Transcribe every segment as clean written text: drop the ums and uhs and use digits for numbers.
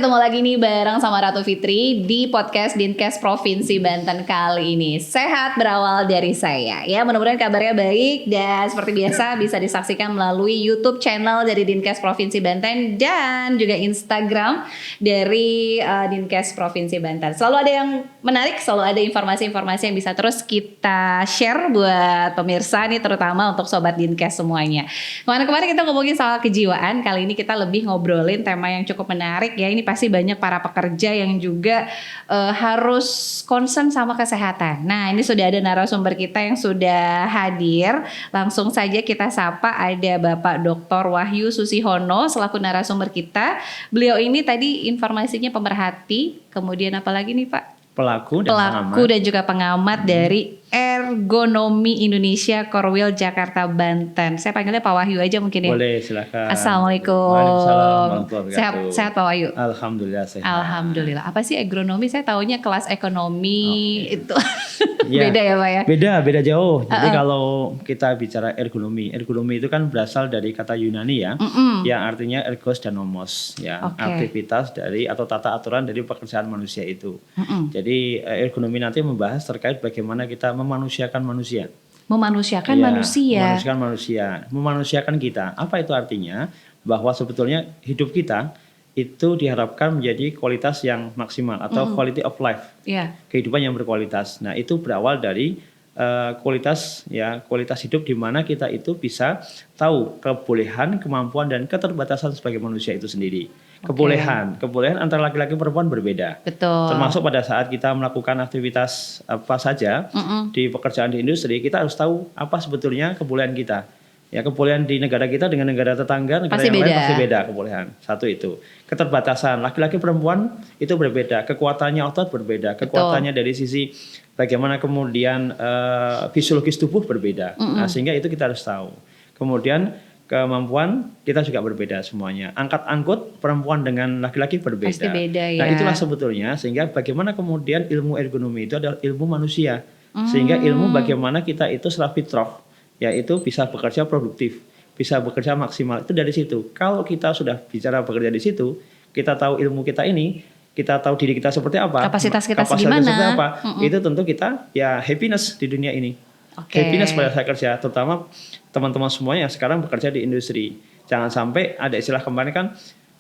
ketemu lagi nih bareng sama Ratu Fitri di podcast Dinkes Provinsi Banten kali ini. Sehat berawal dari saya. Ya, mudah-mudahan kabarnya baik dan seperti biasa bisa disaksikan melalui YouTube channel dari Dinkes Provinsi Banten dan juga Instagram dari Dinkes Provinsi Banten. Selalu ada yang menarik, selalu ada informasi-informasi yang bisa terus kita share buat pemirsa nih, terutama untuk sobat Dinkes semuanya. Kemarin kita ngomongin soal kejiwaan, kali ini kita lebih ngobrolin tema yang cukup menarik ya. Ini pasti banyak para pekerja yang juga harus concern sama kesehatan. Nah, ini sudah ada narasumber kita yang sudah hadir. Langsung saja kita sapa, ada Bapak Dr. Wahyu Susihono selaku narasumber kita. Beliau ini tadi informasinya pemerhati, kemudian apa lagi nih Pak? Pelaku dan juga pengamat dari Ergonomi Indonesia Korwil Jakarta Banten. Saya panggilnya Pak Wahyu aja mungkin ya. Boleh, silakan. Assalamualaikum. Waalaikumsalam. Sehat Pak Wahyu. Alhamdulillah sehat. Alhamdulillah. Apa sih agronomi? Saya taunya kelas ekonomi itu. Ya, beda ya Pak ya? Beda jauh. Jadi kalau kita bicara ergonomi itu kan berasal dari kata Yunani ya, yang artinya ergos dan nomos, ya, aktivitas dari atau tata aturan dari pekerjaan manusia itu. Jadi ergonomi nanti membahas terkait bagaimana kita memanusiakan manusia. Memanusiakan manusia. Memanusiakan kita. Apa itu artinya? Bahwa sebetulnya hidup kita itu diharapkan menjadi kualitas yang maksimal atau quality of life. Kehidupan yang berkualitas. Nah, itu berawal dari kualitas hidup di mana kita itu bisa tahu kebolehan, kemampuan dan keterbatasan sebagai manusia itu sendiri. Kebolehan antara laki-laki dan perempuan berbeda. Betul. Termasuk pada saat kita melakukan aktivitas apa saja di pekerjaan di industri, kita harus tahu apa sebetulnya kebolehan kita. Ya, kebolehan di negara kita dengan negara tetangga, negara yang lain pasti beda kebolehan. Satu itu. Keterbatasan laki-laki perempuan itu berbeda, kekuatannya otot berbeda, kekuatannya dari sisi bagaimana kemudian fisiologis tubuh berbeda. Nah, sehingga itu kita harus tahu. Kemudian kemampuan kita juga berbeda semuanya. Angkat-angkut perempuan dengan laki-laki berbeda. Pasti beda ya. Nah, itulah sebetulnya sehingga bagaimana kemudian ilmu ergonomi itu adalah ilmu manusia. Sehingga ilmu bagaimana kita itu secara fitrah, yaitu bisa bekerja produktif, bisa bekerja maksimal. Itu dari situ. Kalau kita sudah bicara bekerja di situ, kita tahu ilmu kita ini, kita tahu diri kita seperti apa, kapasitas kita segimana, seperti apa, itu tentu kita ya happiness di dunia ini. Happiness pada saat kerja, terutama teman-teman semuanya yang sekarang bekerja di industri. Jangan sampai ada istilah kemarin kan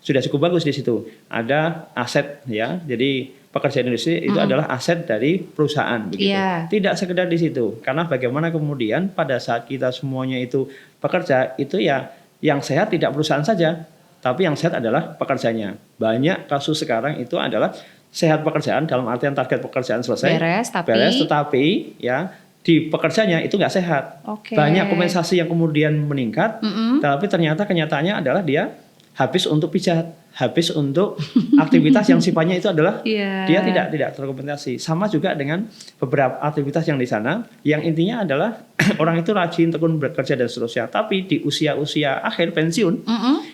sudah cukup bagus di situ. Ada aset ya, jadi pekerja industri itu adalah aset dari perusahaan begitu. Tidak sekedar di situ. Karena bagaimana kemudian pada saat kita semuanya itu bekerja itu ya yang sehat tidak perusahaan saja, tapi yang sehat adalah pekerjanya. Banyak kasus sekarang itu adalah sehat pekerjaan dalam artian target pekerjaan selesai, beres tetapi ya di pekerjanya itu nggak sehat. Banyak kompensasi yang kemudian meningkat, tapi ternyata kenyataannya adalah dia habis untuk pijat, habis untuk aktivitas yang sifatnya itu adalah dia tidak terkompensasi. Sama juga dengan beberapa aktivitas yang di sana, yang intinya adalah orang itu rajin, tekun bekerja dan seterusnya. Tapi di usia-usia akhir pensiun,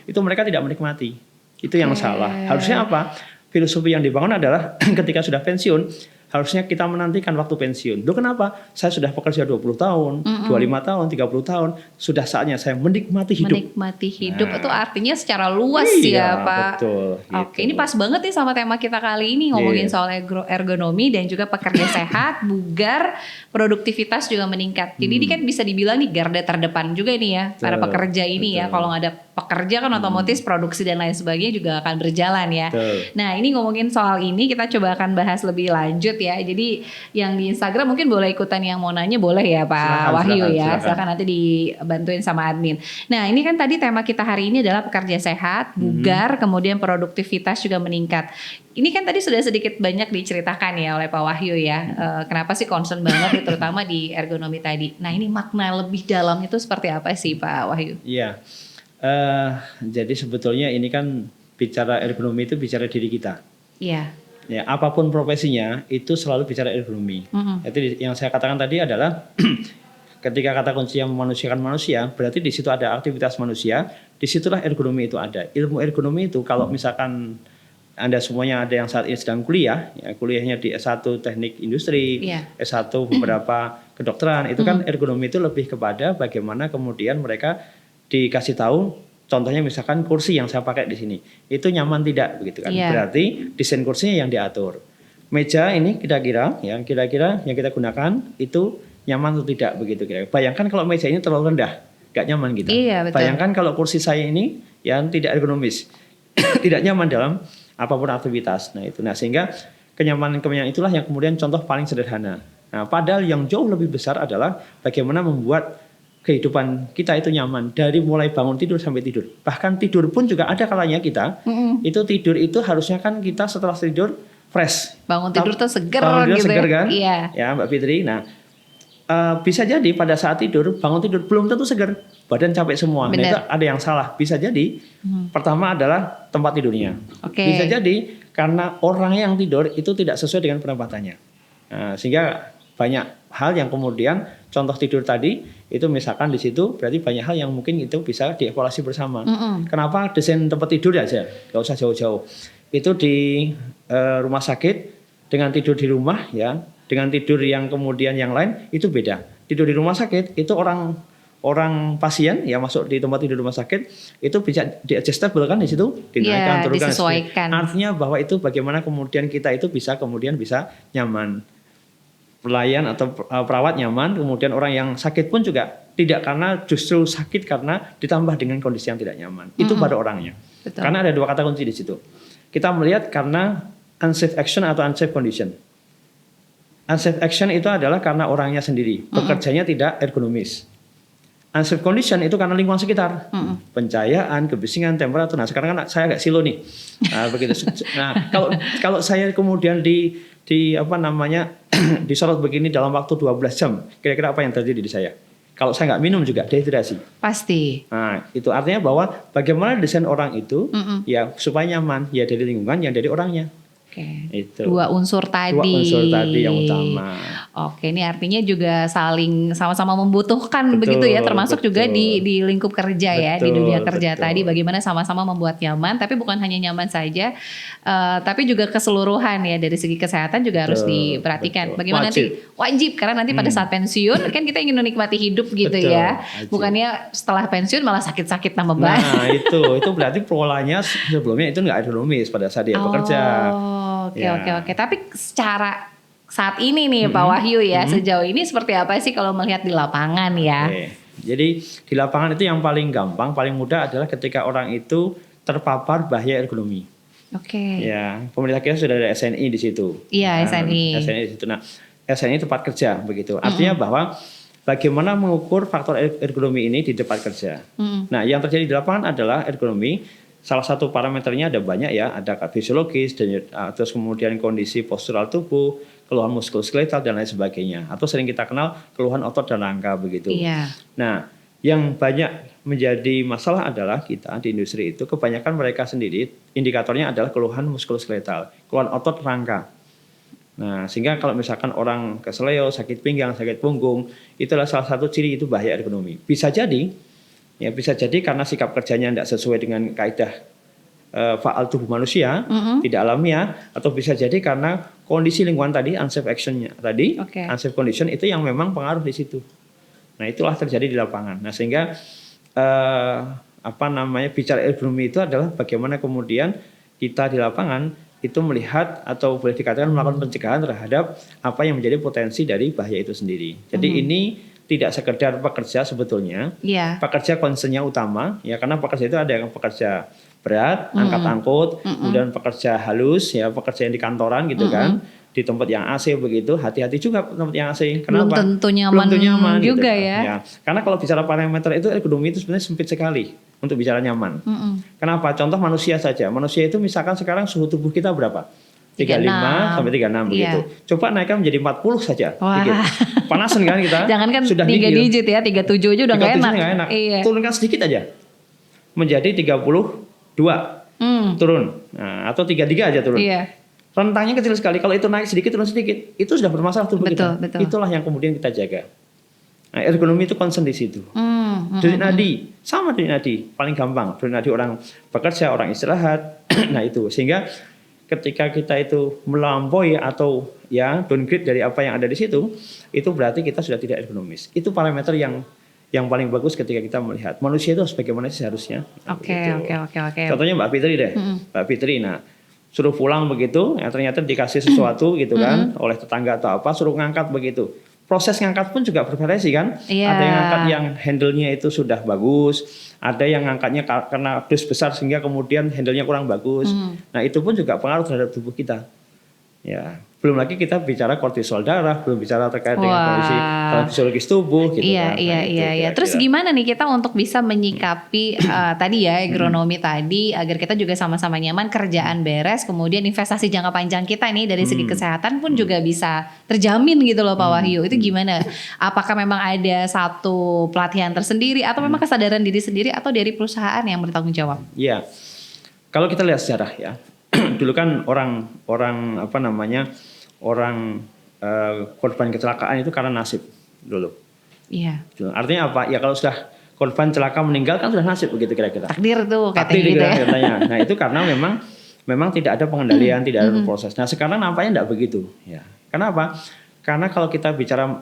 itu mereka tidak menikmati. Itu yang salah. Harusnya apa? Filosofi yang dibangun adalah ketika sudah pensiun, harusnya kita menantikan waktu pensiun. Loh kenapa? Saya sudah bekerja 20 tahun, 25 tahun, 30 tahun. Sudah saatnya saya menikmati hidup. Menikmati hidup itu artinya secara luas ya Pak. Betul. Oke, ini pas banget nih sama tema kita kali ini. Ngomongin soal ergonomi dan juga pekerja sehat, bugar, produktivitas juga meningkat. Jadi ini kan bisa dibilang nih garda terdepan juga nih ya. Para pekerja ini ya. Kalau nggak ada pekerja kan otomatis produksi dan lain sebagainya juga akan berjalan ya. Nah, ini ngomongin soal ini kita coba akan bahas lebih lanjut ya. Jadi yang di Instagram mungkin boleh ikutan, yang mau nanya boleh ya Pak Wahyu ya. Silakan nanti dibantuin sama admin. Nah, ini kan tadi tema kita hari ini adalah pekerja sehat, bugar, kemudian produktivitas juga meningkat. Ini kan tadi sudah sedikit banyak diceritakan ya oleh Pak Wahyu ya. Kenapa sih concern banget terutama di ergonomi tadi. Nah, ini makna lebih dalam itu seperti apa sih Pak Wahyu? Iya. Jadi sebetulnya ini kan bicara ergonomi itu bicara diri kita. Iya. Ya, apapun profesinya itu selalu bicara ergonomi. Jadi yang saya katakan tadi adalah ketika kata kunci yang memanusiakan manusia, berarti di situ ada aktivitas manusia, disitulah ergonomi itu ada. Ilmu ergonomi itu kalau misalkan Anda semuanya ada yang saat ini sedang kuliah, ya kuliahnya di S1 Teknik Industri, S1 beberapa kedokteran, itu kan ergonomi itu lebih kepada bagaimana kemudian mereka dikasih tahu Contohnya misalkan kursi yang saya pakai di sini, itu nyaman tidak begitu kan? Iya. Berarti desain kursinya yang diatur. Meja ini kira-kira yang kita gunakan itu nyaman atau tidak begitu kira. Bayangkan kalau meja ini terlalu rendah, gak nyaman kita. Iya, betul. Bayangkan kalau kursi saya ini yang tidak ergonomis, tidak nyaman dalam apapun aktivitas. Nah itu, sehingga kenyamanan itulah yang kemudian contoh paling sederhana. Nah padahal yang jauh lebih besar adalah bagaimana membuat kehidupan kita itu nyaman dari mulai bangun tidur sampai tidur. Bahkan tidur pun juga ada kalanya kita itu tidur itu harusnya kan kita setelah tidur fresh. Bangun tidur tuh seger gitu ya. Kan? Iya. Ya Mbak Fitri. Nah bisa jadi pada saat tidur, bangun tidur belum tentu segar, badan capek semua. Nah, itu ada yang salah. Bisa jadi pertama adalah tempat tidurnya. Bisa jadi karena orang yang tidur itu tidak sesuai dengan penempatannya. Nah, sehingga banyak hal yang kemudian contoh tidur tadi itu misalkan di situ berarti banyak hal yang mungkin itu bisa dievaluasi bersama. Kenapa desain tempat tidur aja, gak usah jauh-jauh. Itu di rumah sakit dengan tidur di rumah ya. Dengan tidur yang kemudian yang lain itu beda. Tidur di rumah sakit itu orang pasien ya masuk di tempat tidur rumah sakit itu bisa di-adjustable kan di situ, dinaikkan, turunkan. Disesuaikan. Artinya bahwa itu bagaimana kemudian kita itu bisa nyaman. Pelayan atau perawat nyaman, kemudian orang yang sakit pun juga tidak karena justru sakit karena ditambah dengan kondisi yang tidak nyaman. Itu pada orangnya. Betul. Karena ada dua kata kunci di situ. Kita melihat karena unsafe action atau unsafe condition. Unsafe action itu adalah karena orangnya sendiri, bekerjanya tidak ergonomis. Unsafe condition itu karena lingkungan sekitar, pencahayaan, kebisingan, temperatur. Nah sekarang kan saya agak silo nih, begitu. Nah kalau saya kemudian disorot begini dalam waktu 12 jam, kira-kira apa yang terjadi di saya? Kalau saya nggak minum juga dehidrasi. Pasti. Nah itu artinya bahwa bagaimana desain orang itu, ya supaya nyaman, ya dari lingkungan, yang dari orangnya. Itu. Dua unsur tadi yang utama. Oke, ini artinya juga saling sama-sama membutuhkan begitu ya, termasuk juga di lingkup kerja ya, di dunia kerja tadi bagaimana sama-sama membuat nyaman, tapi bukan hanya nyaman saja, tapi juga keseluruhan ya dari segi kesehatan juga harus diperhatikan. Bagaimana wajib karena nanti pada saat pensiun kan kita ingin menikmati hidup gitu ya, bukannya setelah pensiun malah sakit-sakit tambah banyak. Nah itu berarti polanya sebelumnya itu nggak ergonomis pada saat dia bekerja. Oke. Tapi secara saat ini nih Pak Wahyu ya, sejauh ini seperti apa sih kalau melihat di lapangan ya? Jadi di lapangan itu yang paling gampang, paling mudah adalah ketika orang itu terpapar bahaya ergonomi. Ya, pemerintah kita sudah ada SNI di situ. Iya, SNI. SNI di situ. Nah, SNI tempat kerja begitu. Artinya bahwa bagaimana mengukur faktor ergonomi ini di tempat kerja. Nah, yang terjadi di lapangan adalah ergonomi. Salah satu parameternya ada banyak ya, ada fisiologis, dan terus kemudian kondisi postural tubuh, keluhan muskuloskeletal dan lain sebagainya. Atau sering kita kenal keluhan otot dan rangka begitu. Nah, yang banyak menjadi masalah adalah kita di industri itu kebanyakan mereka sendiri indikatornya adalah keluhan muskuloskeletal, keluhan otot rangka. Nah, sehingga kalau misalkan orang keseleo, sakit pinggang, sakit punggung, itulah salah satu ciri itu bahaya ergonomi. Bisa jadi karena sikap kerjanya tidak sesuai dengan kaidah faal tubuh manusia, tidak alamiah, atau bisa jadi karena kondisi lingkungan tadi, unsafe actionnya tadi, unsafe condition itu yang memang pengaruh di situ. Nah itulah terjadi di lapangan. Nah sehingga bicara ergonomi itu adalah bagaimana kemudian kita di lapangan itu melihat atau boleh dikatakan melakukan pencegahan terhadap apa yang menjadi potensi dari bahaya itu sendiri. Jadi ini tidak sekedar pekerja sebetulnya, pekerja concernnya utama, ya karena pekerja itu ada yang pekerja berat, angkat-angkut, kemudian pekerja halus, ya pekerja yang di kantoran gitu kan, di tempat yang AC begitu, hati-hati juga tempat yang AC. Kenapa? Belum tentu nyaman juga gitu, ya. Karena kalau bicara parameter itu ergonomi itu sebenarnya sempit sekali untuk bicara nyaman. Kenapa? Contoh manusia saja, manusia itu misalkan sekarang suhu tubuh kita berapa? 35 sampai 36 begitu. Coba naikkan menjadi 40 saja. Dikit. Panasan kan kita? Jangan kan sudah 3 digit ya, 37 aja udah gak enak. Iya. Turunkan sedikit aja. Menjadi 32. Turun. Nah, atau 33 aja turun. Iya. Rentangnya kecil sekali. Kalau itu naik sedikit, turun sedikit, itu sudah bermasalah tubuh kita. Betul. Itulah yang kemudian kita jaga. Nah, ergonomi itu concern di situ. Denyut nadi, sama denyut nadi, paling gampang. Denyut nadi orang bekerja, orang istirahat. Nah, itu sehingga ketika kita itu melampaui atau ya downgrade dari apa yang ada di situ, itu berarti kita sudah tidak ergonomis. Itu parameter yang yang paling bagus ketika kita melihat manusia itu bagaimana sih seharusnya. Oke. Contohnya Mbak Fitri deh. Mbak Fitri, nah suruh pulang begitu, ya ternyata dikasih sesuatu gitu kan oleh tetangga atau apa, suruh ngangkat begitu. Proses ngangkat pun juga bervariasi kan. Iya. Ada yang ngangkat yang handle-nya itu sudah bagus, ada yang ngangkatnya karena dus besar sehingga kemudian handle-nya kurang bagus. Nah itu pun juga pengaruh terhadap tubuh kita. Ya, belum lagi kita bicara kortisol darah, belum bicara terkait dengan kondisi fisiologis tubuh gitu kan. Iya. Terus gimana nih kita untuk bisa menyikapi tadi ya agronomi tadi agar kita juga sama-sama nyaman, kerjaan beres, kemudian investasi jangka panjang kita nih dari segi kesehatan pun juga bisa terjamin gitu loh Pak Wahyu. Itu gimana? Apakah memang ada satu pelatihan tersendiri atau memang kesadaran diri sendiri atau dari perusahaan yang bertanggung jawab? Iya. Kalau kita lihat sejarah ya. Dulu kan orang korban kecelakaan itu karena nasib dulu. Iya. Artinya apa? Ya kalau sudah korban celaka meninggal kan sudah nasib begitu kira-kira. Takdir tuh Takdir gitu ya. Katanya. Nah itu karena memang tidak ada pengendalian, tidak ada proses. Nah sekarang nampaknya tidak begitu. Ya. Kenapa? Karena kalau kita bicara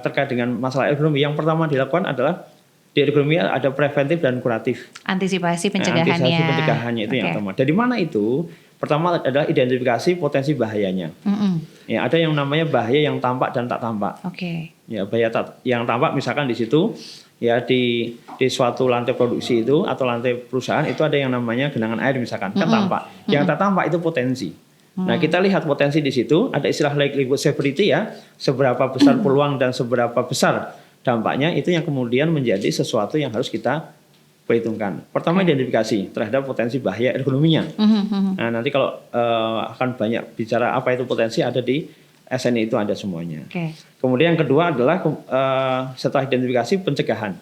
terkait dengan masalah ergonomi, yang pertama dilakukan adalah di ergonomi ada preventif dan kuratif. Antisipasi pencegahannya. Antisipasi pencegahannya itu yang pertama. Dari mana itu? Pertama adalah identifikasi potensi bahayanya. Ya, ada yang namanya bahaya yang tampak dan tak tampak. Ya, bahaya yang tampak misalkan di situ ya di suatu lantai produksi itu atau lantai perusahaan itu ada yang namanya genangan air misalkan, kan tampak. Yang tak tampak itu potensi. Nah, kita lihat potensi di situ, ada istilah likelihood severity ya, seberapa besar peluang dan seberapa besar dampaknya itu yang kemudian menjadi sesuatu yang harus kita perhitungkan. Pertama identifikasi terhadap potensi bahaya ergonominya. Nah nanti kalau akan banyak bicara apa itu potensi ada di SNI itu ada semuanya. Kemudian yang kedua adalah setelah identifikasi pencegahan.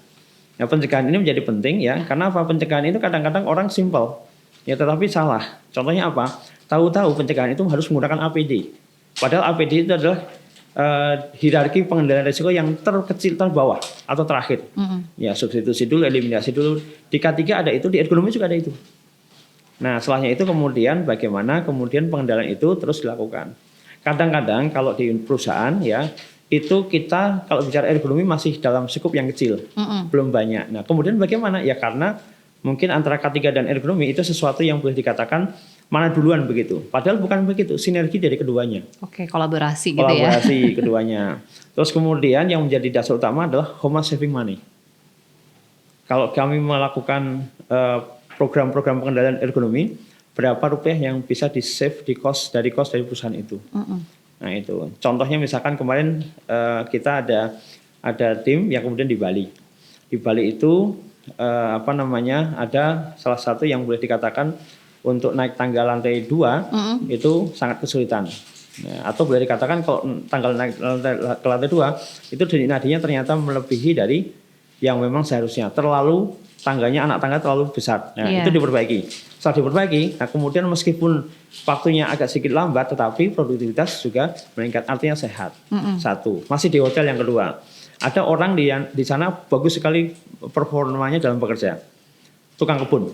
Nah pencegahan ini menjadi penting ya karena apa pencegahan itu kadang-kadang orang simpel ya tetapi salah. Contohnya apa? Tahu-tahu pencegahan itu harus menggunakan APD. Padahal APD itu adalah hierarki pengendalian risiko yang terkecil terbawah atau terakhir. Ya substitusi dulu, eliminasi dulu. Di K3 ada itu, di ergonomi juga ada itu. Nah setelahnya itu kemudian bagaimana kemudian pengendalian itu terus dilakukan. Kadang-kadang kalau di perusahaan ya itu kita kalau bicara ergonomi masih dalam skup yang kecil, belum banyak. Nah kemudian bagaimana? Ya karena mungkin antara K3 dan ergonomi itu sesuatu yang boleh dikatakan mana duluan begitu. Padahal bukan begitu, sinergi dari keduanya. Kolaborasi gitu ya. Kolaborasi keduanya. Terus kemudian yang menjadi dasar utama adalah how much saving money. Kalau kami melakukan program-program pengendalian ergonomi, berapa rupiah yang bisa di-save dari cost dari perusahaan itu. Nah itu. Contohnya misalkan kemarin kita ada tim yang kemudian di Bali. Di Bali itu ada salah satu yang boleh dikatakan untuk naik tangga lantai 2 itu sangat kesulitan. Nah, atau boleh dikatakan kalau tanggal naik ke lantai 2 itu nadinya ternyata melebihi dari yang memang seharusnya. Terlalu tangganya anak tangga terlalu besar. Nah, itu diperbaiki. Setelah diperbaiki, nah kemudian meskipun waktunya agak sedikit lambat tetapi produktivitas juga meningkat, artinya sehat. Satu. Masih di hotel yang kedua. Ada orang di sana bagus sekali performanya dalam bekerja. Tukang kebun.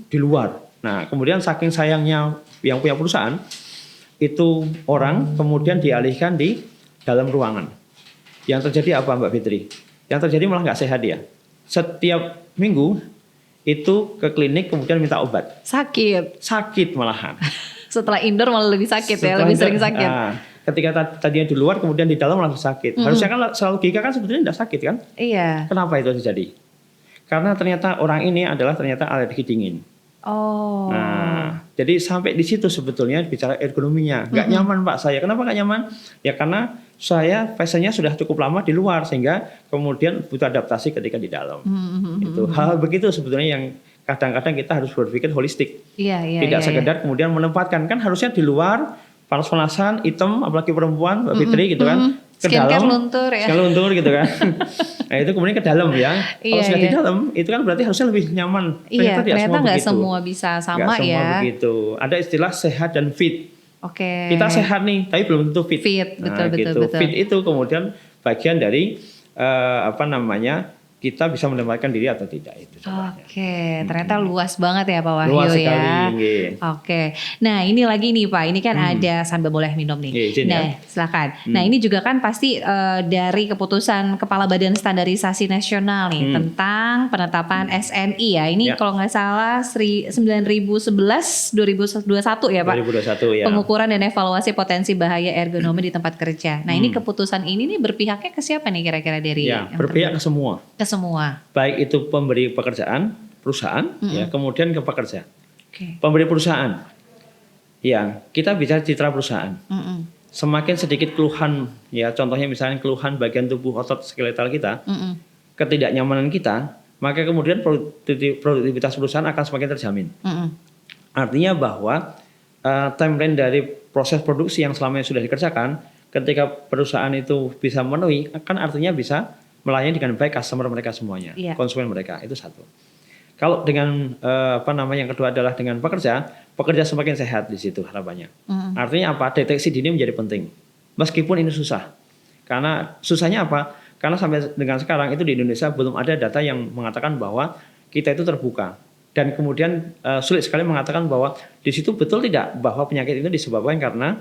Di luar. Nah, kemudian saking sayangnya yang punya perusahaan, itu orang kemudian dialihkan di dalam ruangan. Yang terjadi apa Mbak Fitri? Yang terjadi malah nggak sehat dia. Setiap minggu itu ke klinik kemudian minta obat. Sakit malahan. Setelah indoor malah lebih sakit ya, lebih sering sakit. Nah, ketika tadinya di luar kemudian di dalam langsung sakit. Harusnya kan selalu logika kan sebetulnya tidak sakit kan? Iya. Kenapa itu terjadi? Karena ternyata orang ini adalah ternyata alergi dingin. Nah, jadi sampai di situ sebetulnya bicara ergonominya. Nggak nyaman Pak saya. Kenapa nggak nyaman? Ya karena saya fashionnya sudah cukup lama di luar sehingga kemudian butuh adaptasi ketika di dalam. Itu hal begitu sebetulnya yang kadang-kadang kita harus berpikir holistik. Tidak sekedar kemudian menempatkan kan harusnya di luar panas-panasan, hitam, apalagi perempuan, Mbak Fitri gitu kan. Ke dalam, luntur gitu kan. Nah itu kemudian ke dalam ya. Kalau sudah di dalam itu kan berarti harusnya lebih nyaman. Ternyata nggak semua bisa sama gak semua begitu. Ada istilah sehat dan fit. Kita sehat nih, tapi belum tentu fit. Betul. Fit itu kemudian bagian dari kita bisa menempatkan diri atau tidak itu sebenarnya. Oke, ternyata luas banget ya Pak Wahyu Luas sekali, ya. nggih. Oke, nah ini lagi nih Pak, ini kan ada sambil boleh minum nih. Iya, izin Nah ya. silakan. Nah ini juga kan pasti dari keputusan Kepala Badan Standarisasi Nasional nih tentang penetapan SNI ya. Ini Ya. kalau nggak salah 9011 2021 ya Pak. 2021 ya. Pengukuran dan evaluasi potensi bahaya ergonomi di tempat kerja. Nah ini keputusan ini nih berpihaknya ke siapa nih kira-kira dari Ya, yang berpihak ke semua. ke semua? Baik itu pemberi pekerjaan, perusahaan, ya, kemudian ke pekerja. Oke. Pemberi perusahaan, ya kita bicara citra perusahaan. Semakin sedikit keluhan, ya contohnya misalnya keluhan bagian tubuh otot skeletal kita, ketidaknyamanan kita, maka kemudian produktivitas perusahaan akan semakin terjamin. Artinya bahwa timeline dari proses produksi yang selama ini sudah dikerjakan, ketika perusahaan itu bisa memenuhi, akan artinya bisa melayani dengan baik customer mereka semuanya, konsumen mereka, itu satu. Kalau dengan yang kedua adalah dengan pekerja semakin sehat di situ harapannya. Artinya apa? Deteksi dini menjadi penting. Meskipun ini susah. Karena susahnya apa? Karena sampai dengan sekarang itu di Indonesia belum ada data yang mengatakan bahwa kita itu terbuka. Dan kemudian sulit sekali mengatakan bahwa di situ betul tidak bahwa penyakit itu disebabkan karena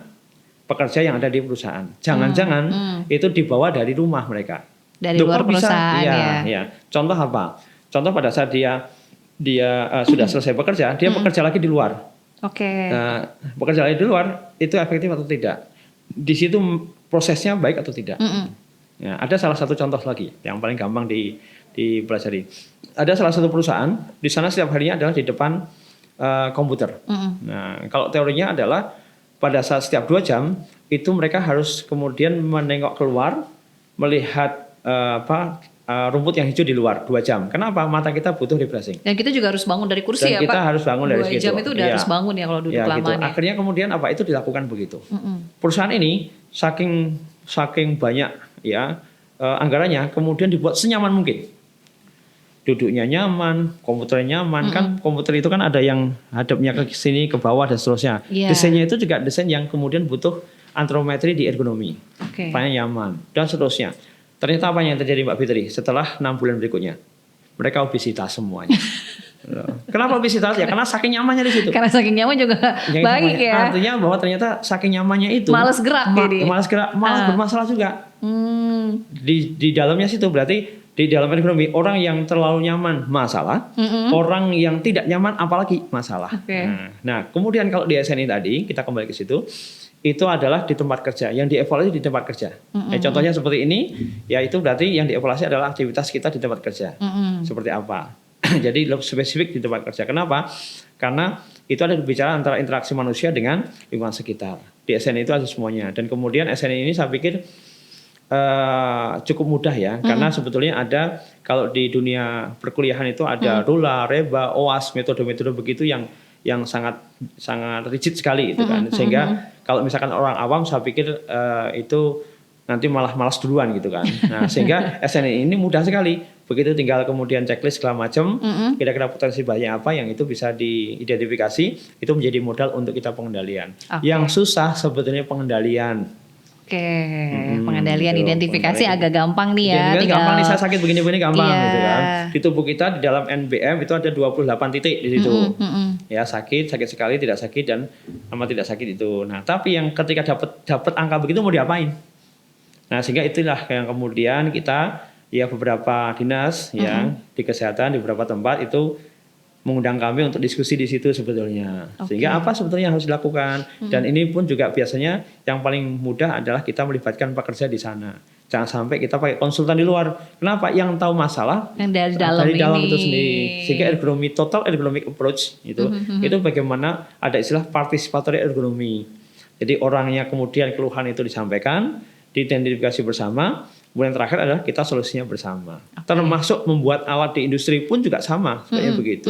pekerja yang ada di perusahaan. Jangan-jangan itu dibawa dari rumah mereka. Dari luar perusahaan ya. Contoh apa? Contoh pada saat dia sudah selesai bekerja, dia bekerja lagi di luar. Oke. Nah, bekerja lagi di luar itu efektif atau tidak? Di situ prosesnya baik atau tidak? Ya, ada salah satu contoh lagi yang paling gampang dipelajari. Ada salah satu perusahaan di sana setiap harinya adalah di depan komputer. Nah, kalau teorinya adalah pada saat setiap 2 jam itu mereka harus kemudian menengok keluar melihat rumput yang hijau di luar 2 jam. Kenapa? Mata kita butuh refreshing. Dan kita juga harus bangun dari kursi Dan ya Pak. kita harus bangun dari 2 jam itu udah harus bangun ya kalau duduk lama gitu. ya. Akhirnya kemudian apa itu dilakukan begitu. Perusahaan ini saking banyak ya anggarannya kemudian dibuat senyaman mungkin. Duduknya nyaman, komputernya nyaman, kan komputer itu kan ada yang hadapnya ke sini, ke bawah dan seterusnya. Desainnya itu juga desain yang kemudian butuh antrometri di ergonomi. Supaya nyaman dan seterusnya. Ternyata apa yang terjadi Mbak Fitri setelah 6 bulan berikutnya? Mereka obesitas semuanya. Kenapa obesitas? Ya karena saking nyamannya di situ. Karena saking nyaman juga baik ya. Artinya bahwa ternyata saking nyamannya itu malas gerak jadi. Malas gerak, malas bermasalah juga. Di dalamnya situ berarti di dalam ekonomi orang yang terlalu nyaman masalah, orang yang tidak nyaman apalagi masalah. Nah, kemudian kalau di SNI tadi kita kembali ke situ, itu adalah di tempat kerja, yang dievaluasi di tempat kerja. Contohnya seperti ini, ya itu berarti yang dievaluasi adalah aktivitas kita di tempat kerja. Seperti apa? Jadi lebih spesifik di tempat kerja. Kenapa? Karena itu ada bicara antara interaksi manusia dengan lingkungan sekitar. Di SNI itu ada semuanya. Dan kemudian SNI ini saya pikir cukup mudah ya, karena sebetulnya ada kalau di dunia perkuliahan itu ada RULA, REBA, OAS, metode-metode begitu yang sangat rigid sekali itu kan, sehingga kalau misalkan orang awam saya pikir itu nanti malah malas duluan gitu kan. Nah sehingga SNI ini mudah sekali, begitu tinggal kemudian checklist segala macam, kira-kira potensi bahaya apa yang itu bisa diidentifikasi, itu menjadi modal untuk kita pengendalian. Yang susah sebetulnya pengendalian. Pengendalian identifikasi agak gampang nih ya. Gampang nih, saya sakit begini-begini gampang gitu kan. Di tubuh kita di dalam NBM itu ada 28 titik di situ. Ya sakit sekali, tidak sakit dan sama tidak sakit itu. Nah tapi yang ketika dapat angka begitu mau diapain? Nah sehingga itulah yang kemudian kita ya beberapa dinas ya di kesehatan di beberapa tempat itu mengundang kami untuk diskusi di situ sebetulnya. Sehingga apa sebetulnya yang harus dilakukan. Dan ini pun juga biasanya yang paling mudah adalah kita melibatkan pekerja di sana. Jangan sampai kita pakai konsultan di luar. Kenapa? Yang tahu masalah yang dari dalam itu sendiri. Sehingga ergonomi total ergonomic approach itu bagaimana ada istilah participatory ergonomi. Jadi orangnya kemudian keluhan itu disampaikan, diidentifikasi bersama. Kemudian terakhir adalah kita solusinya bersama. Termasuk membuat alat di industri pun juga sama, sebenarnya begitu.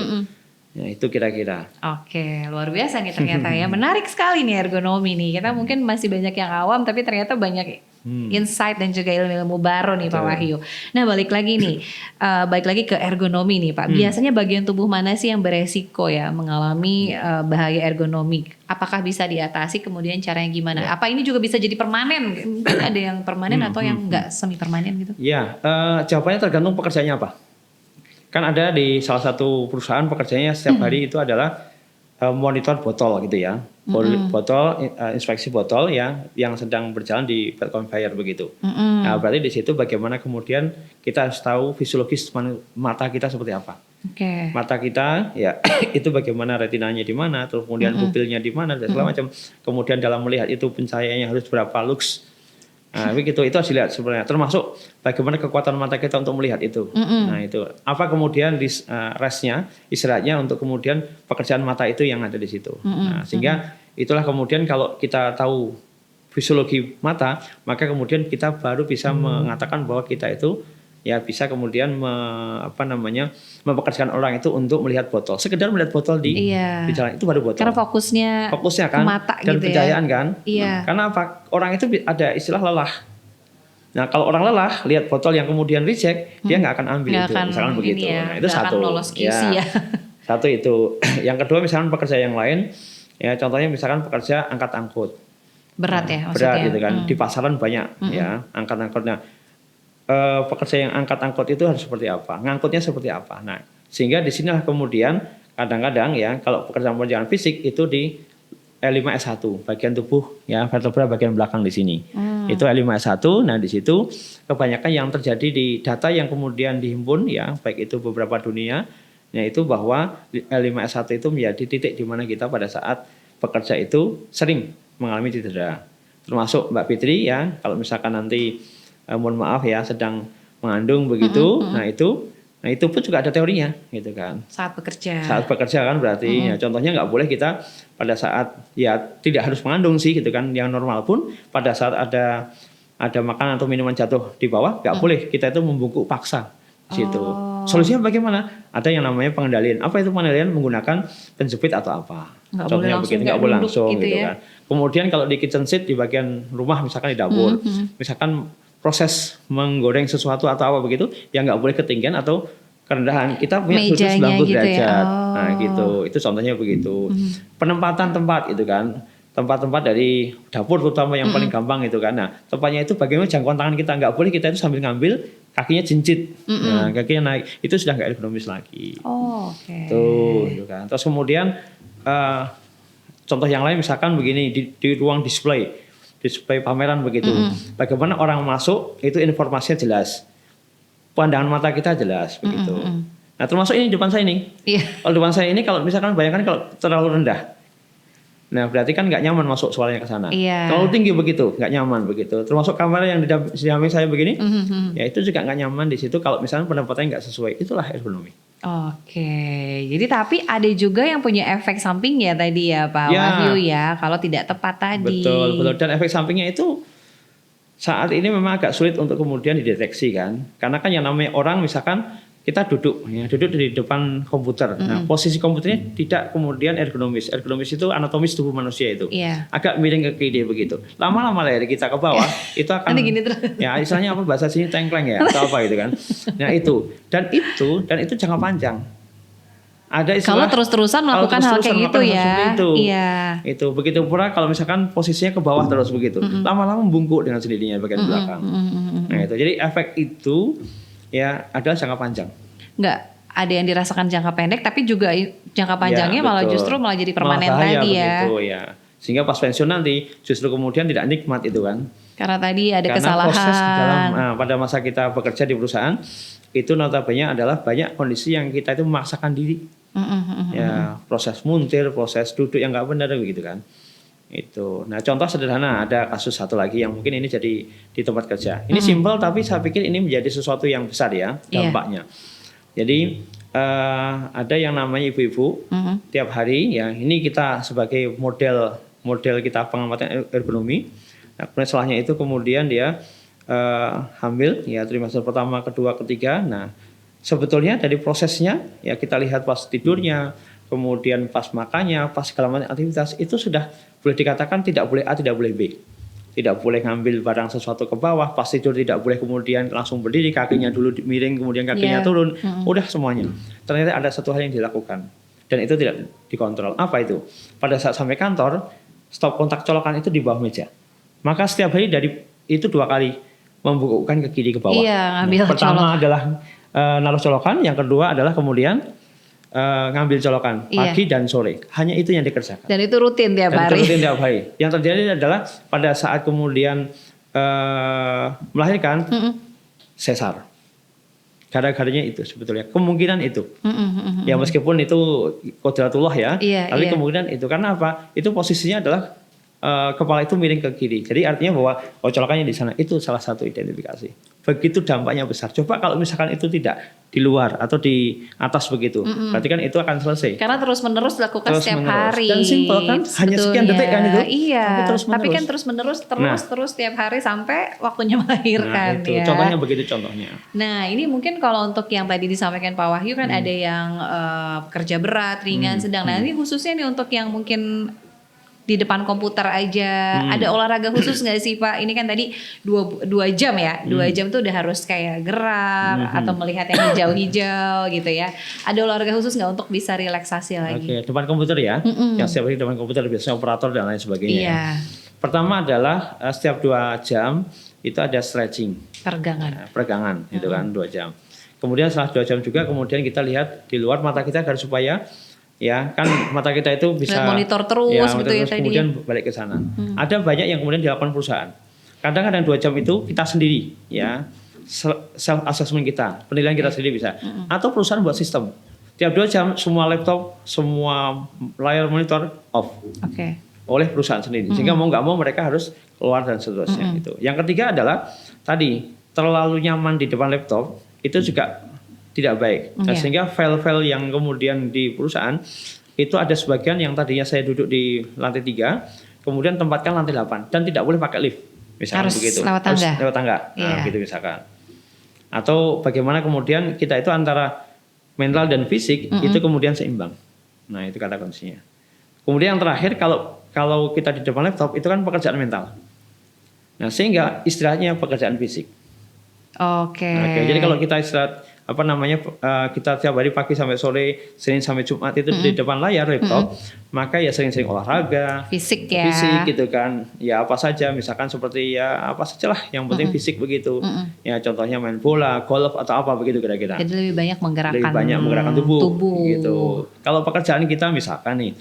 Ya itu kira-kira. Oke, luar biasa nih ternyata ya. Menarik sekali nih ergonomi nih. Kita mungkin masih banyak yang awam, tapi ternyata banyak insight dan juga ilmu-ilmu baru nih Pak Wahyu. Nah balik lagi ke ergonomi nih Pak. Biasanya bagian tubuh mana sih yang beresiko ya mengalami bahaya ergonomi? Apakah bisa diatasi, kemudian caranya gimana? Apa ini juga bisa jadi permanen? Mungkin ada yang permanen atau yang enggak semi permanen gitu? Ya, jawabannya tergantung pekerjaannya apa. Kan ada di salah satu perusahaan pekerjaannya setiap hari itu adalah monitor botol gitu ya, botol inspeksi botol ya yang sedang berjalan di belt conveyor begitu. Nah berarti di situ bagaimana kemudian kita harus tahu fisiologis mata kita seperti apa. Mata kita ya itu bagaimana retinanya di mana, terus kemudian pupilnya di mana dan segala macam. Kemudian dalam melihat itu pencahayaannya harus berapa lux. Nah, begitu itu harus dilihat sebenarnya. Termasuk bagaimana kekuatan mata kita untuk melihat itu. Nah, itu apa kemudian restnya, istirahatnya untuk kemudian pekerjaan mata itu yang ada di situ. Nah, sehingga itulah kemudian kalau kita tahu fisiologi mata, maka kemudian kita baru bisa mengatakan bahwa kita itu ya bisa kemudian mempekerjakan orang itu untuk melihat botol. Sekedar melihat botol di jalan itu baru botol. Karena fokusnya kan mata dan gitu pencahayaan kan. Karena apa? Orang itu ada istilah lelah. Nah kalau orang lelah lihat botol yang kemudian reject, dia nggak akan ambil itu. Misalkan begitu. Nah itu satu. Satu itu. Yang kedua misalkan pekerja yang lain, ya contohnya misalkan pekerja angkat angkut. Berat ya maksudnya. Berat gitu kan. Di pasaran banyak ya angkat angkut. Nah pekerja yang angkat angkut itu harus seperti apa, ngangkutnya seperti apa. Nah, sehingga di sinilah kemudian kadang-kadang ya kalau pekerjaan fisik itu di L5S1 bagian tubuh ya vertebra bagian belakang di sini. Itu L5S1. Nah, di situ kebanyakan yang terjadi di data yang kemudian dihimpun ya baik itu beberapa dunia yaitu bahwa L5S1 itu menjadi titik di mana kita pada saat bekerja itu sering mengalami cedera. Termasuk Mbak Fitri ya kalau misalkan nanti mohon maaf ya sedang mengandung begitu, nah itu pun juga ada teorinya gitu kan. Saat bekerja kan berarti ya contohnya nggak boleh kita pada saat ya tidak harus mengandung sih gitu kan, yang normal pun pada saat ada makanan atau minuman jatuh di bawah nggak boleh kita itu membungkuk paksa di situ. Solusinya bagaimana? Ada yang namanya pengendalian. Apa itu pengendalian? Menggunakan penjepit atau apa? Contohnya begitu, nggak boleh langsung gitu kan. Kemudian kalau di kitchen seat di bagian rumah misalkan di dapur, misalkan proses menggoreng sesuatu atau apa begitu, yang nggak boleh ketinggian atau kerendahan. Kita punya sudut 90 gitu derajat. Ya? Nah gitu, itu contohnya begitu. Penempatan tempat itu kan, tempat-tempat dari dapur terutama yang paling gampang itu kan. Nah tempatnya itu bagaimana jangkauan tangan kita, nggak boleh kita itu sambil ngambil kakinya jincit, nah kakinya naik, itu sudah nggak ergonomis lagi. Tuh, gitu kan. Terus kemudian contoh yang lain misalkan begini di ruang display pameran begitu. Bagaimana orang masuk itu informasinya jelas. Pandangan mata kita jelas begitu. Nah, termasuk ini depan saya ini. Kalau depan saya ini kalau misalkan bayangkan kalau terlalu rendah. Nah, berarti kan nggak nyaman masuk suaranya ke sana. Terlalu tinggi begitu, nggak nyaman begitu. Termasuk kamera yang di samping saya begini, ya itu juga nggak nyaman di situ kalau misalnya penempatannya nggak sesuai. Itulah ergonomi. Jadi tapi ada juga yang punya efek samping ya tadi ya Pak Wahyu ya, kalau tidak tepat tadi. Betul. Dan efek sampingnya itu saat ini memang agak sulit untuk kemudian dideteksi kan. Karena kan yang namanya orang misalkan kita duduk di depan komputer. Nah, posisi komputernya tidak kemudian ergonomis. Ergonomis itu anatomis tubuh manusia itu. Agak miring ke kiri begitu. Lama-lama leher kita ke bawah itu akan gini terus. Ya, istilahnya apa bahasa sini tengkleng ya atau apa gitu kan. Nah, itu jangka panjang. Ada istilah kalau terus-terusan melakukan hal kayak gitu ya. Itu begitu pula kalau misalkan posisinya ke bawah terus begitu. Lama-lama membungkuk dengan sendirinya bagian belakang. Nah, itu. Jadi efek itu ya adalah jangka panjang. Nggak ada yang dirasakan jangka pendek, tapi juga jangka panjangnya malah justru jadi permanen tadi ya. Begitu, ya. Sehingga pas pensiun nanti justru kemudian tidak nikmat itu kan. Karena tadi ada kesalahan. Proses pada masa kita bekerja di perusahaan itu notabene adalah banyak kondisi yang kita itu memaksakan diri. Ya proses muntir, proses duduk yang nggak benar begitu kan. Itu. Nah contoh sederhana ada kasus satu lagi yang mungkin ini jadi di tempat kerja. Ini simpel tapi saya pikir ini menjadi sesuatu yang besar ya dampaknya. Jadi ada yang namanya ibu-ibu tiap hari ya ini kita sebagai model kita pengamatan ergonomi. Nah kemudian setelahnya itu kemudian dia hamil ya trimester pertama, kedua, ketiga. Nah sebetulnya dari prosesnya ya kita lihat pas tidurnya, kemudian pas makannya, pas segala macam aktivitas itu sudah boleh dikatakan tidak boleh A, tidak boleh B. tidak boleh ngambil barang sesuatu ke bawah, pas tidur tidak boleh kemudian langsung berdiri, kakinya dulu miring kemudian kakinya turun, udah semuanya. Ternyata ada satu hal yang dilakukan dan itu tidak dikontrol. Apa itu? Pada saat sampai kantor, stop kontak colokan itu di bawah meja. Maka setiap hari dari itu 2 kali membungkukkan ke kiri ke bawah. Iya, ngambil pertama adalah naruh colokan, yang kedua adalah kemudian ngambil colokan pagi dan sore. Hanya itu yang dikerjakan. Dan itu rutin tiap hari. Rutin tiap hari. Yang terjadi adalah pada saat kemudian melahirkan sesar. Gara-garanya itu sebetulnya. Kemungkinan itu. Ya meskipun itu kodratullah ya. Tapi kemungkinan itu. Karena apa? Itu posisinya adalah kepala itu miring ke kiri. Jadi artinya bahwa colokannya di sana. Itu salah satu identifikasi. Begitu dampaknya besar. Coba kalau misalkan itu tidak di luar atau di atas begitu. Berarti kan itu akan selesai. Karena terus-menerus dilakukan setiap hari. Dan simpel kan. Hanya sekian detik kan itu. Iya. Tapi kan terus-menerus terus setiap hari sampai waktunya melahirkan. Nah itu. Ya. Contohnya begitu contohnya. Nah ini mungkin kalau untuk yang tadi disampaikan Pak Wahyu kan ada yang kerja berat, ringan, sedang. Nah ini khususnya nih untuk yang mungkin di depan komputer aja, ada olahraga khusus nggak sih Pak? Ini kan tadi 2 jam ya, 2 jam tuh udah harus kayak gerak atau melihat yang hijau-hijau gitu ya. Ada olahraga khusus nggak untuk bisa relaksasi lagi? Oke, depan komputer ya, yang setiap hari depan komputer biasanya operator dan lain sebagainya. Iya. Ya. Pertama adalah setiap 2 jam itu ada stretching, peregangan, itu kan 2 jam. Kemudian setelah 2 jam juga kemudian kita lihat di luar mata kita agar supaya ya kan mata kita itu bisa monitor terus ya, gitu ya tadi. Kemudian balik ke sana. Ada banyak yang kemudian dilakukan perusahaan. Kadang-kadang 2 jam itu kita sendiri ya self assessment kita, penilaian kita sendiri bisa. Atau perusahaan buat sistem. Tiap 2 jam semua laptop, semua layar monitor off. Oleh perusahaan sendiri. Sehingga mau nggak mau mereka harus keluar dan seterusnya gitu. Yang ketiga adalah tadi terlalu nyaman di depan laptop itu juga tidak baik. Nah, sehingga file-file yang kemudian di perusahaan itu ada sebagian yang tadinya saya duduk di lantai 3, kemudian tempatkan lantai 8 dan tidak boleh pakai lift. Misalkan harus begitu. Lewat tangga. Harus lewat tangga. Nah, gitu misalkan. Atau bagaimana kemudian kita itu antara mental dan fisik itu kemudian seimbang. Nah, itu kata kuncinya. Kemudian yang terakhir kalau kita di depan laptop itu kan pekerjaan mental. Nah, sehingga istirahatnya pekerjaan fisik. Jadi kalau kita istirahat kita tiap hari pagi sampai sore, Senin sampai Jumat itu di depan layar laptop, maka ya sering-sering olahraga, fisik gitu kan, ya apa saja, misalkan seperti ya apa sajalah, yang penting fisik begitu, ya contohnya main bola, golf atau apa begitu kira-kira. Jadi lebih banyak menggerakkan tubuh. Gitu. Kalau pekerjaan kita misalkan nih,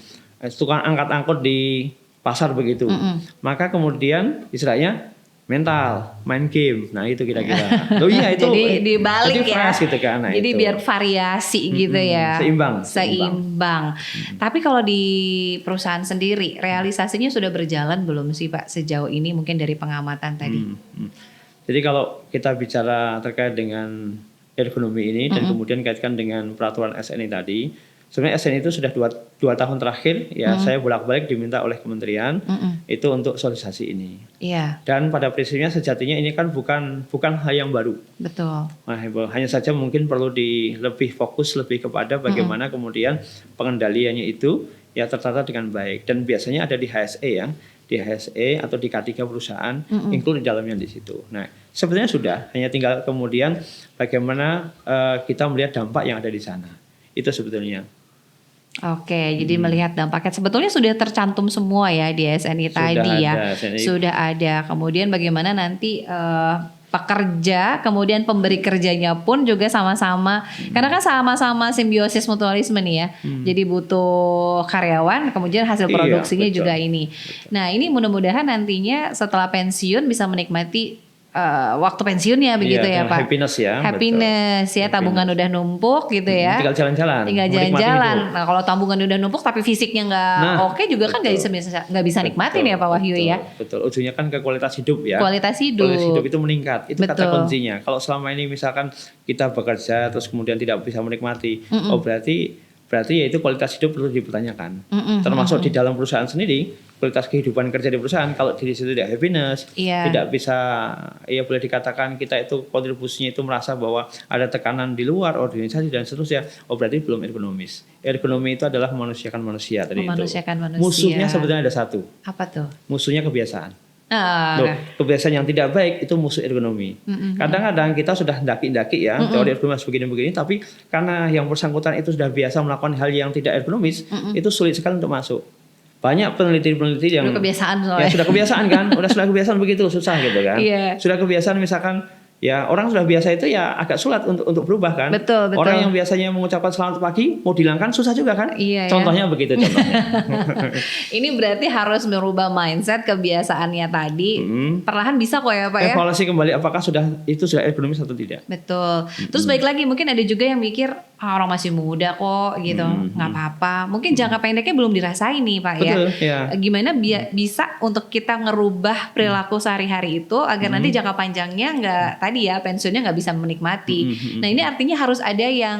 tukang angkat-angkut di pasar begitu, maka kemudian istilahnya mental, main game. Nah itu kira-kira. Oh iya itu. Jadi dibalik ya. Gitu kan. Nah, jadi itu biar variasi gitu ya. Seimbang. Tapi kalau di perusahaan sendiri, realisasinya sudah berjalan belum sih Pak sejauh ini mungkin dari pengamatan tadi? Jadi kalau kita bicara terkait dengan ergonomi ini dan kemudian kaitkan dengan peraturan SNI tadi, sebenarnya SNI itu sudah 2 tahun terakhir ya saya bolak-balik diminta oleh kementerian itu untuk sosialisasi ini. Dan pada prinsipnya sejatinya ini kan bukan hal yang baru. Betul. Nah, hanya saja mungkin perlu lebih fokus lebih kepada bagaimana kemudian pengendaliannya itu ya tertata dengan baik, dan biasanya ada di HSE ya. Di HSE atau di K3 perusahaan include di dalamnya di situ. Nah, sebenarnya sudah, hanya tinggal kemudian bagaimana kita melihat dampak yang ada di sana. Itu sebetulnya. Jadi melihat dampaknya sebetulnya sudah tercantum semua ya di SNI tadi ya. Sudah ada. Kemudian bagaimana nanti pekerja, kemudian pemberi kerjanya pun juga sama-sama, karena kan sama-sama simbiosis mutualisme nih ya. Jadi butuh karyawan, kemudian hasil produksinya juga ini. Nah ini mudah-mudahan nantinya setelah pensiun bisa menikmati waktu pensiunnya begitu ya Pak. Happiness ya, tabungan udah numpuk gitu ya. Tinggal jalan-jalan. Nah kalau tabungan udah numpuk tapi fisiknya nggak oke juga kan nggak bisa nikmatin ya Pak Wahyu ya. Betul. Ujungnya kan ke kualitas hidup ya. Kualitas hidup itu meningkat. Itu kata kuncinya. Kalau selama ini misalkan kita bekerja terus kemudian tidak bisa menikmati, berarti ya itu kualitas hidup perlu dipertanyakan. Termasuk di dalam perusahaan sendiri, kualitas kehidupan kerja di perusahaan, kalau di situ tidak happiness, tidak bisa, ya boleh dikatakan kita itu kontribusinya itu merasa bahwa ada tekanan di luar organisasi dan seterusnya, berarti belum ergonomis. Ergonomi itu adalah memanusiakan manusia tadi itu. Musuhnya sebetulnya ada satu. Apa tuh? Musuhnya kebiasaan. Loh, kebiasaan yang tidak baik itu musuh ergonomi. Kadang-kadang kita sudah daki-daki ya teori ergonomis begini-begini, tapi karena yang bersangkutan itu sudah biasa melakukan hal yang tidak ergonomis, itu sulit sekali untuk masuk. Banyak peneliti-peneliti yang sudah kebiasaan kan, sudah kebiasaan begitu susah gitu kan. Sudah kebiasaan misalkan ya orang sudah biasa itu ya agak sulit untuk berubah kan. Betul. Orang yang biasanya mengucapkan selamat pagi mau dihilangkan susah juga kan. Contohnya begitu contohnya. Ini berarti harus merubah mindset kebiasaannya tadi. Perlahan bisa kok ya Pak ya. Evaluasi kembali apakah itu sudah ergonomis atau tidak. Betul. Terus baik lagi mungkin ada juga yang mikir orang masih muda kok gitu, nggak apa-apa. Mungkin jangka pendeknya belum dirasain nih Pak. Betul, ya. Gimana bisa untuk kita ngerubah perilaku sehari-hari itu agar nanti jangka panjangnya nggak tadi ya pensiunnya nggak bisa menikmati. Nah ini artinya harus ada yang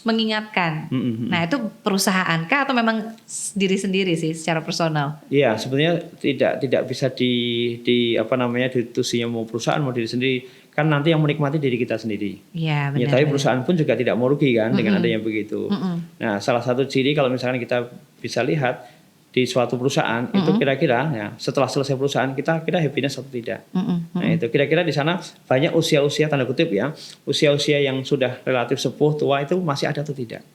mengingatkan. Nah itu perusahaan kah atau memang diri sendiri sih secara personal? Iya sebenarnya tidak bisa di apa namanya ditusinya mau perusahaan mau diri sendiri. Kan nanti yang menikmati diri kita sendiri. Iya benar. Ya, tapi perusahaan pun juga tidak mau rugi kan dengan adanya begitu. Nah salah satu ciri kalau misalkan kita bisa lihat di suatu perusahaan itu kira-kira ya setelah selesai perusahaan kita happiness atau tidak. Nah itu kira-kira di sana banyak usia-usia tanda kutip ya usia-usia yang sudah relatif sepuh tua itu masih ada atau tidak?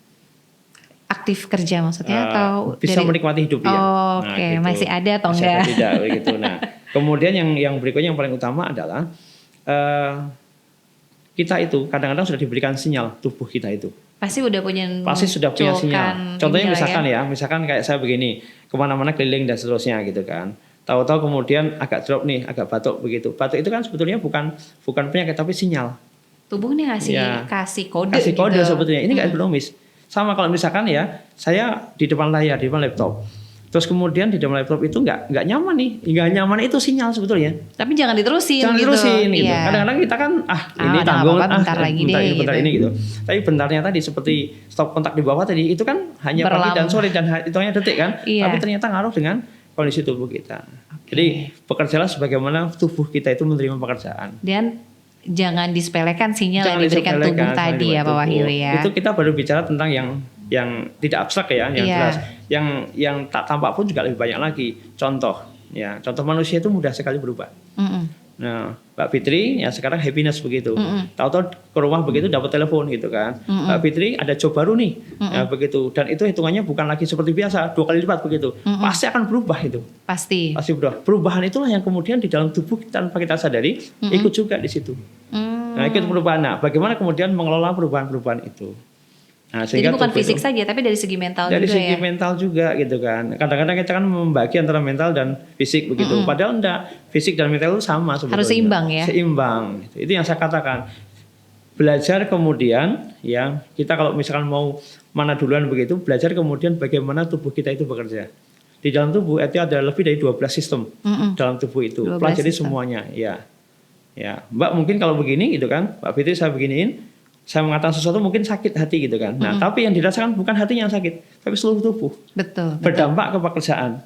Aktif kerja maksudnya atau bisa menikmati hidup ya. Oke, gitu. Masih ada atau masih enggak? Ada, tidak begitu. Nah kemudian yang berikutnya yang paling utama adalah kita itu kadang-kadang sudah diberikan sinyal tubuh kita itu. Pasti sudah punya sinyal. Contohnya misalkan kayak saya begini, kemana-mana keliling dan seterusnya gitu kan. Tahu-tahu kemudian agak drop nih, agak batuk begitu. Batuk itu kan sebetulnya bukan penyakit tapi sinyal. Tubuh nih kasih kode. Kasih kode gitu. sebetulnya. Ini nggak ergonomis. Sama kalau misalkan ya, saya di depan layar, di depan laptop. Terus kemudian di dalam laptop itu nggak nyaman nih, nggak nyaman itu sinyal sebetulnya. Tapi jangan diterusin. Gitu. Kadang-kadang kita kan ini tanggung, bentar lagi deh. Bentar ini gitu. Tapi bentarnya tadi seperti stop kontak di bawah tadi itu kan hanya pagi dan sore dan hitungannya detik kan. Tapi ternyata ngaruh dengan kondisi tubuh kita. Jadi bekerjalah sebagaimana tubuh kita itu menerima pekerjaan. Dan jangan disepelekan sinyal yang diberikan tubuh tadi ya Pak Wahyu ya. Itu kita baru bicara tentang yang tidak abstrak ya, yang jelas. Yang tak tampak pun juga lebih banyak lagi. Contoh manusia itu mudah sekali berubah. Nah, Mbak Fitri ya sekarang happiness begitu. Tahu-tahu ke rumah begitu dapat telepon gitu kan. Mbak Fitri ada job baru nih. Ya begitu. Dan itu hitungannya bukan lagi seperti biasa, 2 kali lipat begitu. Pasti akan berubah itu. Pasti berubah. Perubahan itulah yang kemudian di dalam tubuh tanpa kita sadari ikut juga di situ. Nah, ikut perubahan. Nah, bagaimana kemudian mengelola perubahan-perubahan itu? Nah, jadi bukan fisik saja tapi dari segi mental juga ya. Dari segi mental juga gitu kan. Kadang-kadang kita kan membagi antara mental dan fisik begitu. Padahal enggak, fisik dan mental itu sama sebetulnya. Harus seimbang ya. Seimbang. Itu yang saya katakan. Belajar kemudian ya, kita kalau misalkan mau mana duluan begitu, belajar kemudian bagaimana tubuh kita itu bekerja. Di dalam tubuh itu ada lebih dari 12 sistem dalam tubuh itu. Pelajari semuanya ya. Ya, Mbak mungkin kalau begini gitu kan, Mbak Fitri saya beginiin, saya mengatakan sesuatu mungkin sakit hati gitu kan. Nah, tapi yang dirasakan bukan hatinya yang sakit, tapi seluruh tubuh. Betul. Berdampak ke pekerjaan.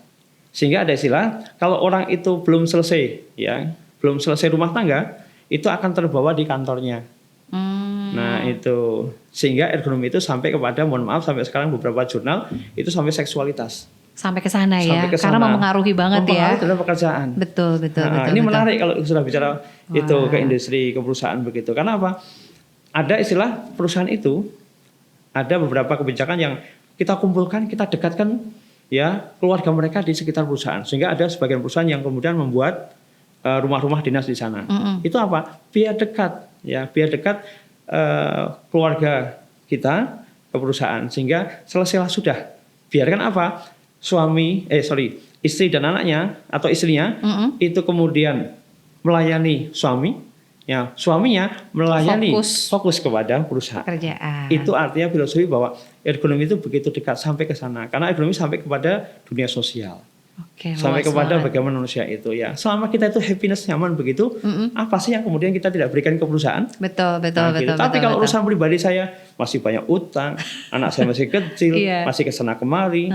Sehingga ada istilah, kalau orang itu belum selesai rumah tangga, itu akan terbawa di kantornya. Nah, itu. Sehingga ergonomi itu sampai kepada, mohon maaf sampai sekarang beberapa jurnal itu sampai seksualitas. Sampai ke sana ya. Karena mempengaruhi banget ya. Mempengaruhi dalam pekerjaan. Betul. Ini menarik kalau sudah bicara itu ke industri, ke perusahaan begitu. Karena apa? Ada istilah perusahaan itu ada beberapa kebijakan yang kita kumpulkan, kita dekatkan ya keluarga mereka di sekitar perusahaan. Sehingga ada sebagian perusahaan yang kemudian membuat rumah-rumah dinas di sana. Itu apa? Biar dekat keluarga kita ke perusahaan sehingga selesailah sudah. Biarkan apa? Istri dan anaknya atau istrinya itu kemudian melayani suami. Ya, suaminya melayani fokus kepada perusahaan. Pekerjaan. Itu artinya filosofi bahwa ergonomi itu begitu dekat sampai ke sana. Karena ergonomi sampai kepada dunia sosial. Sampai kepada bagaimana manusia itu ya. Selama kita itu happiness nyaman begitu, apa sih yang kemudian kita tidak berikan ke perusahaan? Betul. Tapi kalau urusan pribadi saya masih banyak utang, anak saya masih kecil, masih kesana kemari.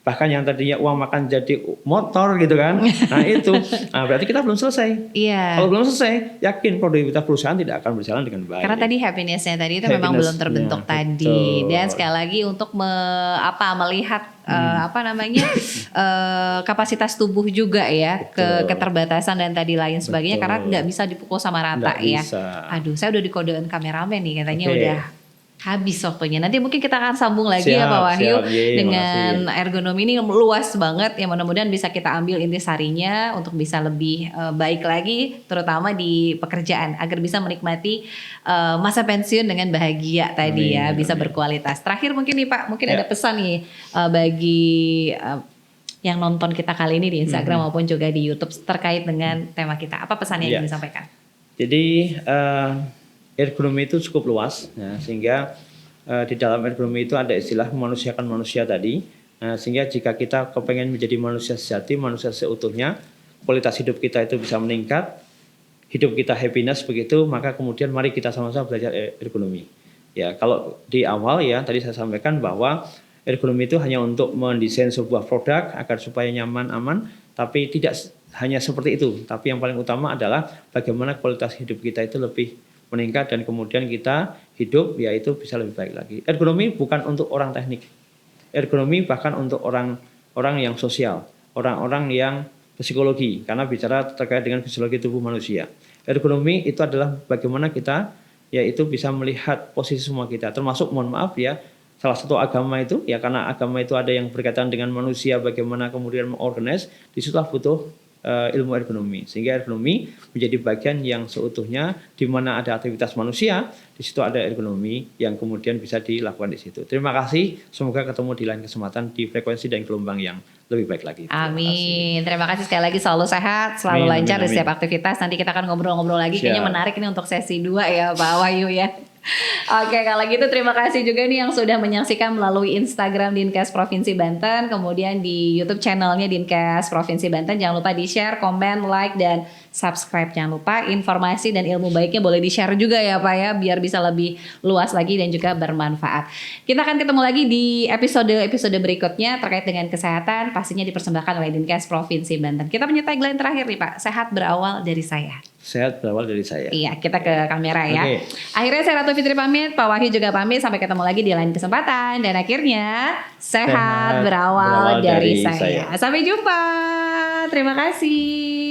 Bahkan yang tadinya uang makan jadi motor gitu kan. Nah itu, berarti kita belum selesai. Kalau belum selesai, yakin produktivitas perusahaan tidak akan berjalan dengan baik. Karena tadi happiness-nya tadi itu memang belum terbentuk tadi. Dan sekali lagi untuk melihat kapasitas kapasitas tubuh juga ya, Betul. keterbatasan dan tadi lain sebagainya, Betul. karena nggak bisa dipukul sama rata Nggak ya. bisa. Aduh, saya udah dikodein kameramen nih, katanya Oke. udah habis waktunya. Nanti mungkin kita akan sambung lagi ya Pak Wahyu Siap. Ye, dengan makasih. ergonomi ini luas banget ya, mudah-mudahan bisa kita ambil intisarinya untuk bisa lebih baik lagi terutama di pekerjaan agar bisa menikmati masa pensiun dengan bahagia tadi ya, Amin, bisa amin. berkualitas. Terakhir mungkin nih Pak, mungkin Ya. ada pesan nih bagi yang nonton kita kali ini di Instagram maupun juga di YouTube terkait dengan tema kita. Apa pesan yang Ya. ingin disampaikan? Jadi ergonomi itu cukup luas, nah, sehingga di dalam ergonomi itu ada istilah memanusiakan manusia tadi. Nah, sehingga jika kita kepengen menjadi manusia sejati, manusia seutuhnya, kualitas hidup kita itu bisa meningkat, hidup kita happiness begitu, maka kemudian mari kita sama-sama belajar ergonomi. Ya, kalau di awal ya tadi saya sampaikan bahwa ergonomi itu hanya untuk mendesain sebuah produk agar supaya nyaman, aman, tapi tidak hanya seperti itu. Tapi yang paling utama adalah bagaimana kualitas hidup kita itu lebih meningkat dan kemudian kita hidup yaitu bisa lebih baik lagi. Ergonomi bukan untuk orang teknik. Ergonomi bahkan untuk orang yang sosial, orang-orang yang psikologi, karena bicara terkait dengan fisiologi tubuh manusia. Ergonomi itu adalah bagaimana kita yaitu bisa melihat posisi semua kita, termasuk mohon maaf ya, salah satu agama itu ya, karena agama itu ada yang berkaitan dengan manusia bagaimana kemudian mengorganize, disitulah butuh ilmu ergonomi, sehingga ergonomi menjadi bagian yang seutuhnya di mana ada aktivitas manusia, di situ ada ergonomi yang kemudian bisa dilakukan di situ. Terima kasih, semoga ketemu di lain kesempatan di frekuensi dan gelombang yang lebih baik lagi. Amin. Terima kasih sekali lagi, selalu sehat, selalu Amin, lancar amin, di setiap aktivitas. Nanti kita akan ngobrol-ngobrol lagi. Kayaknya Siap. menarik ini untuk sesi 2 ya Pak Wahyu ya. Oke, kalau gitu terima kasih juga nih yang sudah menyaksikan melalui Instagram Dinkes Provinsi Banten, kemudian di YouTube channelnya Dinkes Provinsi Banten. Jangan lupa di-share, komen, like, dan subscribe. Jangan lupa informasi dan ilmu baiknya boleh di-share juga ya Pak ya, biar bisa lebih luas lagi dan juga bermanfaat. Kita akan ketemu lagi di episode berikutnya terkait dengan kesehatan, pastinya dipersembahkan oleh Dinkes Provinsi Banten. Kita punya tagline terakhir nih Pak, sehat berawal dari saya. Sehat berawal dari saya. Iya, kita ke kamera ya. Oke. Akhirnya saya Ratu Fitri pamit, Pak Wahyu juga pamit. Sampai ketemu lagi di lain kesempatan. Dan akhirnya sehat berawal dari saya. Sampai jumpa. Terima kasih.